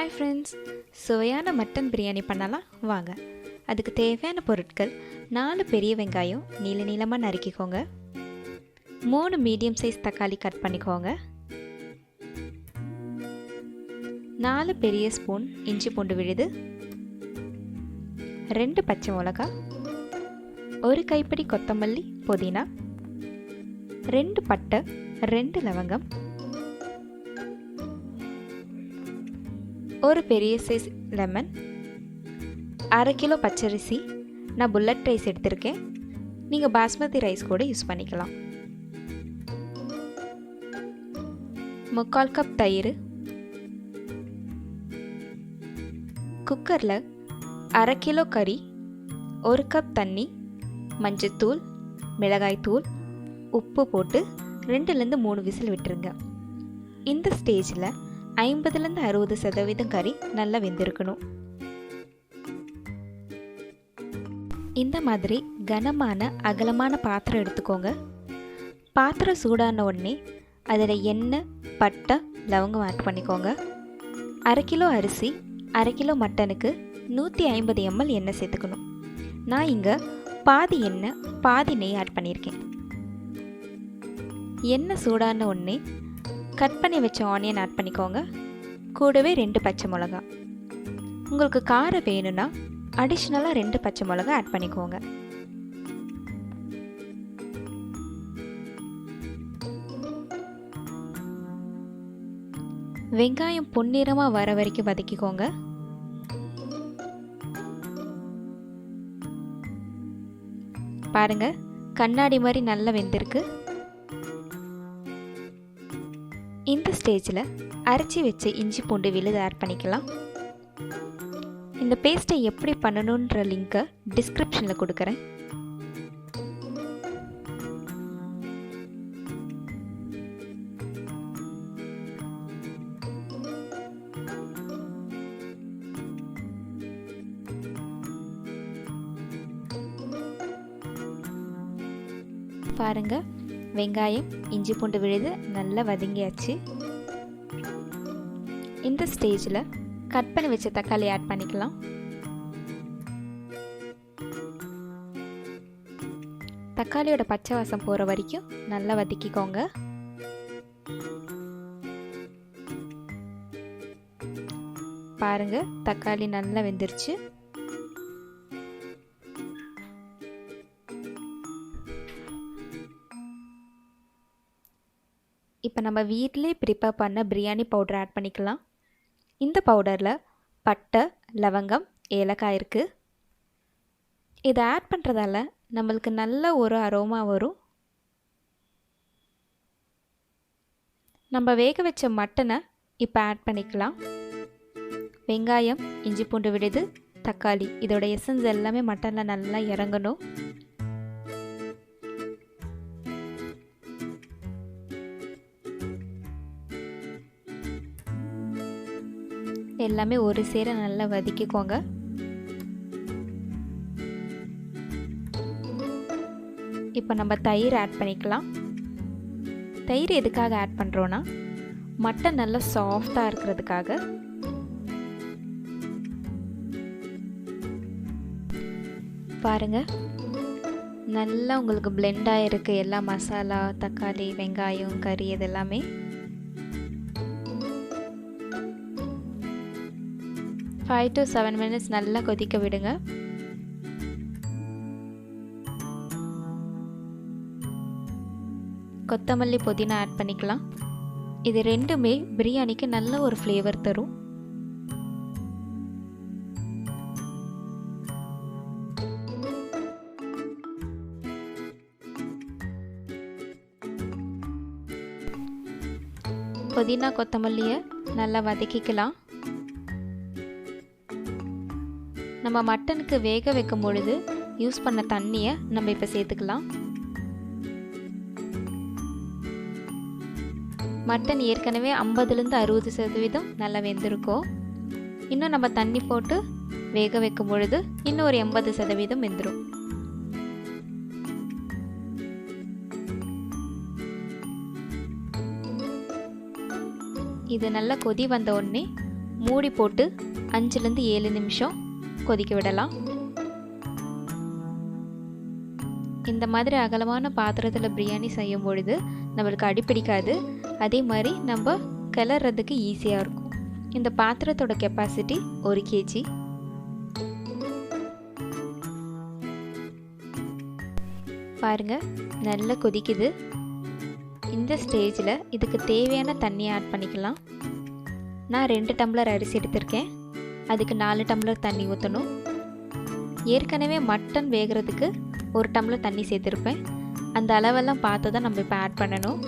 Hi friends, சுவையான mutton biryani பண்ணலாம் வாங்க. அதுக்கு தேவையான பொருட்கள்: 4 பெரிய வெங்காயம் நீள நீளமாக நறுக்கிக்கோங்க, 3 மீடியம் சைஸ் தக்காளி கட் பண்ணிக்கோங்க, 4 பெரிய ஸ்பூன் இஞ்சி பூண்டு விழுது, 2 பச்சை மிளகாய், 1 கைப்பிடி கொத்தமல்லி புதினா, 2 பட்டை, 2 லவங்கம், ஒரு பெரிய சைஸ் லெமன், 1/2 கிலோ பச்சரிசி. நான் புல்லட் ரைஸ் எடுத்திருக்கேன், நீங்கள் பாஸ்மதி ரைஸ் கூட யூஸ் பண்ணிக்கலாம். 3/4 கப் தயிர். குக்கரில் 1/2 கிலோ கறி, 1 கப் தண்ணி, மஞ்சத்தூள், மிளகாய்த்தூள், உப்பு போட்டு 2லேருந்து 3 விசில் விட்டுருங்க. இந்த ஸ்டேஜில் 50லேருந்து 60% கறி நல்லா வெந்திருக்கணும். இந்த மாதிரி கனமான அகலமான பாத்திரம் எடுத்துக்கோங்க. பாத்திரம் சூடான உடனே அதில் எண்ணெய், பட்டை, லவங்கம் ஆட் பண்ணிக்கோங்க. 1/2 கிலோ அரிசி, 1/2 கிலோ மட்டனுக்கு 150 ml எண்ணெய் சேர்த்துக்கணும். நான் இங்கே பாதி எண்ணெய் பாதி நெய் ஆட் பண்ணியிருக்கேன். எண்ணெய் சூடான உடனே கட் பண்ணி வச்ச ஆனியன் ஆட் பண்ணிக்கோங்க. கூடவே 2 பச்சை மிளகாய். உங்களுக்கு காரம் வேணும்னா அடிஷ்னலாக 2 பச்சை மிளகாய் ஆட் பண்ணிக்கோங்க. வெங்காயம் பொன்னிறமாக வர வரைக்கும் வதக்கிக்கோங்க. பாருங்க, கண்ணாடி மாதிரி நல்லா வெந்திருக்கு. இந்த ஸ்டேஜில் அரைச்சி வச்ச இஞ்சி பூண்டு விழுது ஆட் பண்ணிக்கலாம். இந்த பேஸ்ட்டை எப்படி பண்ணணுன்ற லிங்க்கை டிஸ்கிரிப்ஷனில் கொடுக்குறேன். பாருங்க, வெங்காயம் இஞ்சி பூண்டு விழுது நல்லா வதங்கியாச்சு. இந்த ஸ்டேஜில் கட் பண்ணி வச்ச தக்காளி ஆட் பண்ணிக்கலாம். தக்காளியோட பச்சை வாசம் போகிற வரைக்கும் நல்லா வதக்கிக்கோங்க. பாருங்க, தக்காளி நல்லா வெந்துருச்சு. இப்போ நம்ம வீட்டிலே ப்ரிப்பேர் பண்ண பிரியாணி பவுடர் ஆட் பண்ணிக்கலாம். இந்த பவுடரில் பட்டை, லவங்கம், ஏலக்காய் இருக்குது. இதை ஆட் பண்ணுறதால நம்மளுக்கு நல்ல ஒரு அரோமா வரும். நம்ம வேக வச்ச மட்டனை இப்போ ஆட் பண்ணிக்கலாம். வெங்காயம், இஞ்சி பூண்டு விழுது, தக்காளி இதோட எசன்ஸ் எல்லாமே மட்டனில் நல்லா இறங்கணும். எல்லாமே ஒரு சேர நல்லா வதக்கிக்கோங்க. இப்போ நம்ம தயிர் ஆட் பண்ணிக்கலாம். தயிர் எதுக்காக ஆட் பண்ணுறோன்னா மட்டன் நல்லா சாஃப்டாக இருக்கிறதுக்காக. பாருங்க, நல்லா உங்களுக்கு பிளெண்ட் ஆகிருக்கு எல்லா மசாலா, தக்காளி, வெங்காயம், கறி இதெல்லாமே. 5 to 7 minutes நல்லா கொதிக்க விடுங்க. கொத்தமல்லி, புதினா ஆட் பண்ணிக்கலாம். இது ரெண்டுமே பிரியாணிக்கு நல்ல ஒரு ஃப்ளேவர் தரும். புதினா, கொத்தமல்லியை நல்லா வதக்கிக்கலாம். நம்ம மட்டனுக்கு வேக வைக்கும் பொழுது யூஸ் பண்ண தண்ணியை நம்ம இப்போ சேர்த்துக்கலாம். மட்டன் ஏற்கனவே 50லேருந்து 60% நல்லா வெந்திருக்கும். இன்னும் நம்ம தண்ணி போட்டு வேக வைக்கும் பொழுது இன்னும் ஒரு 80% வெந்துடும். இது நல்லா கொதி வந்த உடனே மூடி போட்டு 5லேருந்து 7 நிமிஷம் கொதிக்க விடலாம். இந்த மாதிரி அகலமான பாத்திரத்தில் பிரியாணி செய்யும் பொழுது நம்மளுக்கு அடிப்பிடிக்காது. அதே மாதிரி நம்ம கிளறதுக்கு ஈஸியாக இருக்கும். இந்த பாத்திரத்தோட கெப்பாசிட்டி 1 kg. பாருங்கள், நல்லா கொதிக்குது. இந்த ஸ்டேஜில் இதுக்கு தேவையான தண்ணியை ஆட் பண்ணிக்கலாம். நான் 2 டம்ளர் அரிசி எடுத்திருக்கேன். அதுக்கு 4 டம்ளர் தண்ணி ஊற்றணும். ஏற்கனவே மட்டன் வேகிறதுக்கு 1 டம்ளர் தண்ணி சேர்த்துருப்பேன். அந்த அளவெல்லாம் பார்த்து தான் நம்ம இப்போ ஆட் பண்ணணும்.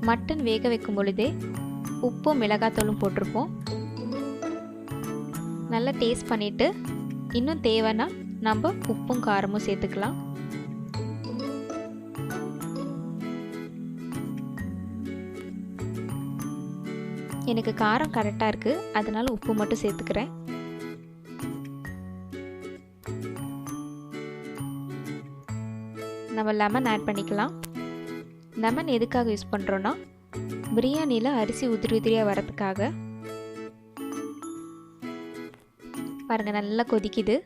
மட்டன் வேக வைக்கும் பொழுதே உப்பும் மிளகாத்தூளும் போட்டிருப்போம். நல்லா டேஸ்ட் பண்ணிவிட்டு இன்னும் தேவைன்னா நம்ம உப்பும் காரமும் சேர்த்துக்கலாம். எனக்கு காரம் கரெக்டாக இருக்குது, அதனால் உப்பு மட்டும் சேர்த்துக்கிறேன். நம்ம லெமன் ஆட் பண்ணிக்கலாம். லெமன் எதுக்காக யூஸ் பண்ணுறோன்னா பிரியாணியில் அரிசி உதிரி உதிரியாக வரதுக்காக. பாருங்கள், நல்லா கொதிக்குது.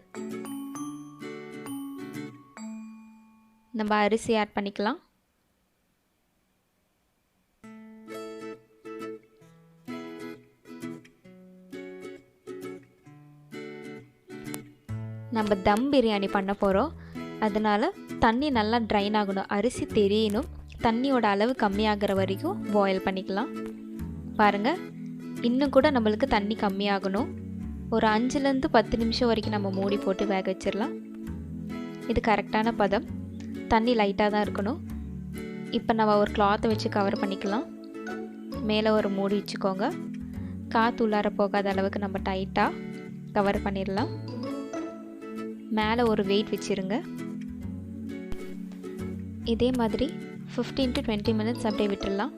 நம்ம அரிசி ஆட் பண்ணிக்கலாம். நம்ம தம் பிரியாணி பண்ண போகிறோம். அதனால் தண்ணி நல்லா ட்ரைன் ஆகணும், அரிசி தெரியணும். தண்ணியோட அளவு கம்மியாகிற வரைக்கும் பாயில் பண்ணிக்கலாம். பாருங்கள், இன்னும் கூட நம்மளுக்கு தண்ணி கம்மியாகணும். ஒரு 5லேருந்து 10 நிமிஷம் வரைக்கும் நம்ம மூடி போட்டு வேக வச்சிடலாம். இது கரெக்டான பதம். தண்ணி லைட்டாக தான் இருக்கணும். இப்போ நம்ம ஒரு கிளாத்தை வச்சு கவர் பண்ணிக்கலாம். மேலே ஒரு மூடி வச்சுக்கோங்க. காற்று உள்ளார போகாத அளவுக்கு நம்ம டைட்டாக கவர் பண்ணிடலாம். மேலே ஒரு வெயிட் வச்சுருங்க. இதே மாதிரி 15 to 20 minutes அப்படியே விட்டுடலாம்.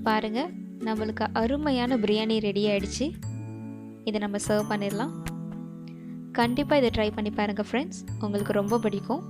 பாருங்கள், நம்மளுக்கு அருமையான பிரியாணி ரெடி ஆகிடுச்சு. இதை நம்ம சர்வ் பண்ணிடலாம். கண்டிப்பாக இதை ட்ரை பண்ணி பாருங்கள் ஃப்ரெண்ட்ஸ், உங்களுக்கு ரொம்ப பிடிக்கும்.